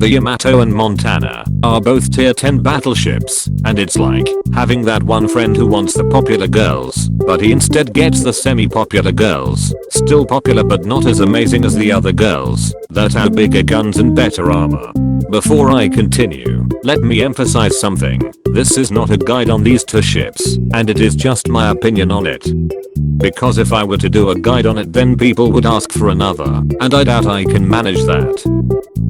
The Yamato and Montana are both tier 10 battleships, and it's like having that one friend who wants the popular girls, but he instead gets the semi-popular girls, still popular but not as amazing as the other girls, that have bigger guns and better armor. Before I continue, let me emphasize something. This is not a guide on these two ships, and it is just my opinion on it. Because if I were to do a guide on it, then people would ask for another, and I doubt I can manage that.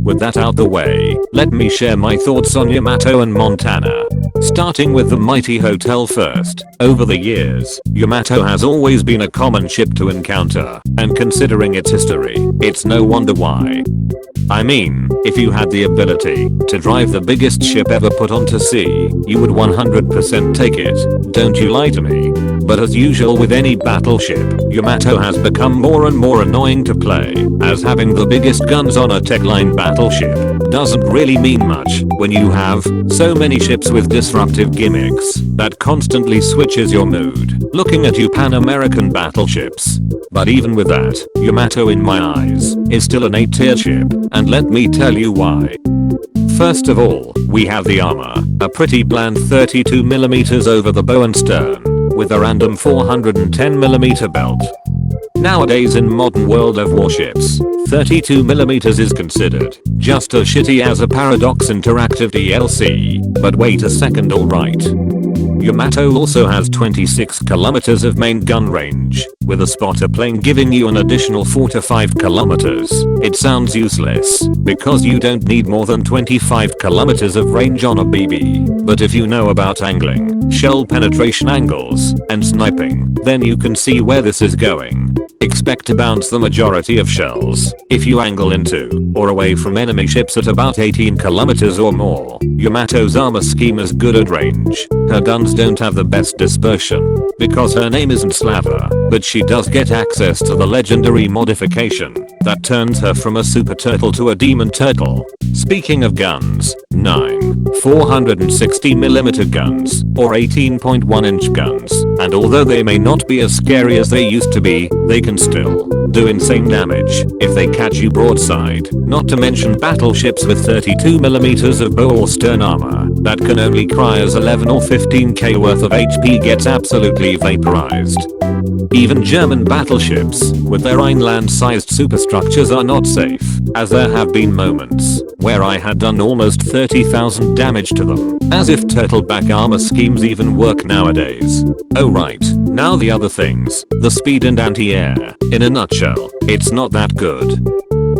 With that out the way, let me share my thoughts on Yamato and Montana. Starting with the mighty hotel first. Over the years, Yamato has always been a common ship to encounter, and considering its history, it's no wonder why. I mean, if you had the ability to drive the biggest ship ever put onto sea, you would 100% take it, don't you lie to me. But as usual with any battleship, Yamato has become more and more annoying to play, as having the biggest guns on a tech-line battleship doesn't really mean much when you have so many ships with disruptive gimmicks that constantly switches your mood. Looking at you Pan-American battleships. But even with that, Yamato in my eyes is still an A-tier ship, and let me tell you why. First of all, we have the armor, a pretty bland 32mm over the bow and stern, with a random 410mm belt. Nowadays in modern World of Warships, 32mm is considered just as shitty as a Paradox Interactive DLC, but wait a second, alright. Yamato also has 26 kilometers of main gun range, with a spotter plane giving you an additional 4 to 5 kilometers. It sounds useless, because you don't need more than 25 kilometers of range on a BB, but if you know about angling, shell penetration angles, and sniping, then you can see where this is going. Expect to bounce the majority of shells if you angle into or away from enemy ships at about 18 kilometers or more. Yamato's armor scheme is good at range. Her guns don't have the best dispersion because her name isn't Slava, but she does get access to the legendary modification that turns her from a super turtle to a demon turtle. Speaking of guns, 9 460mm guns or 18.1 inch guns, and although they may not be as scary as they used to be, they can still do insane damage if they catch you broadside. Not to mention battleships with 32mm of bow or stern armor that can only cry as 11 or 15k worth of HP gets absolutely vaporized. Even German battleships with their Rhineland-sized superstructures are not safe, as there have been moments where I had done almost 30,000 damage to them. As if turtleback armor schemes even work nowadays. Oh right, now the other things, the speed and anti-air. In a nutshell, it's not that good.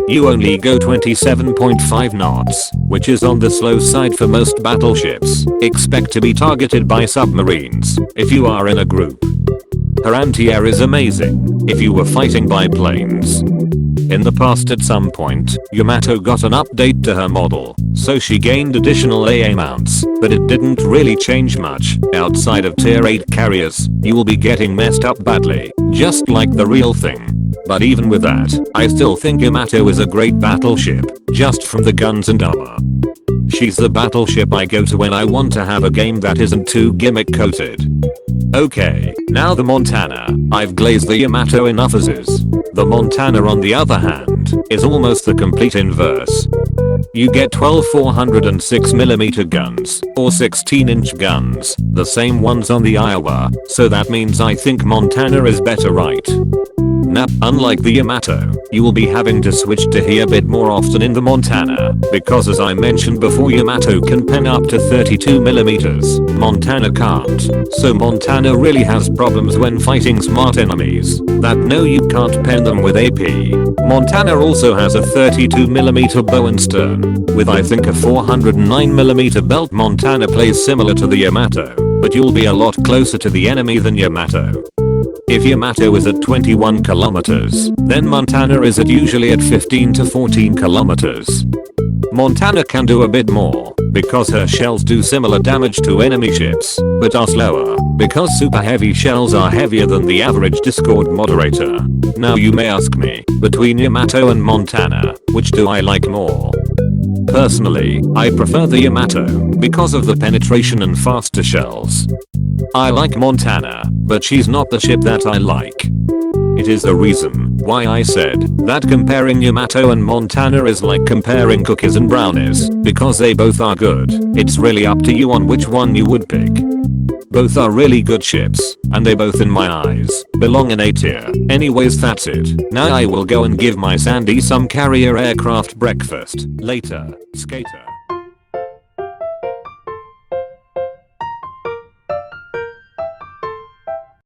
You only go 27.5 knots, which is on the slow side for most battleships. Expect to be targeted by submarines if you are in a group. Her anti-air is amazing if you were fighting biplanes. In the past at some point, Yamato got an update to her model, so she gained additional AA mounts, but it didn't really change much. Outside of tier 8 carriers, you will be getting messed up badly, just like the real thing. But even with that, I still think Yamato is a great battleship, just from the guns and armor. She's the battleship I go to when I want to have a game that isn't too gimmick coated. Okay, now the Montana. I've glazed the Yamato enough as is. The Montana on the other hand, is almost the complete inverse. You get 12 406mm guns, or 16-inch guns, the same ones on the Iowa, so that means I think Montana is better, right? Nah, unlike the Yamato, you will be having to switch to here a bit more often in the Montana, because as I mentioned before, Yamato can pen up to 32mm, Montana can't, so Montana really has problems when fighting smart enemies that know you can't pen them with AP. Montana also has a 32mm bow and stern, with I think a 409mm belt. Montana plays similar to the Yamato, but you'll be a lot closer to the enemy than Yamato. If Yamato is at 21 kilometers, then Montana is at usually at 15 to 14 kilometers. Montana can do a bit more, because her shells do similar damage to enemy ships, but are slower, because super heavy shells are heavier than the average Discord moderator. Now you may ask me, between Yamato and Montana, which do I like more? Personally, I prefer the Yamato, because of the penetration and faster shells. I like Montana, but she's not the ship that I like. It is the reason Why I said that comparing Yamato and Montana is like comparing cookies and brownies, because they both are good. It's really up to you on which one you would pick. Both are really good ships, and they both in my eyes belong in A tier. Anyways, that's it. Now I will go and give my Sandy some carrier aircraft breakfast. Later, skater.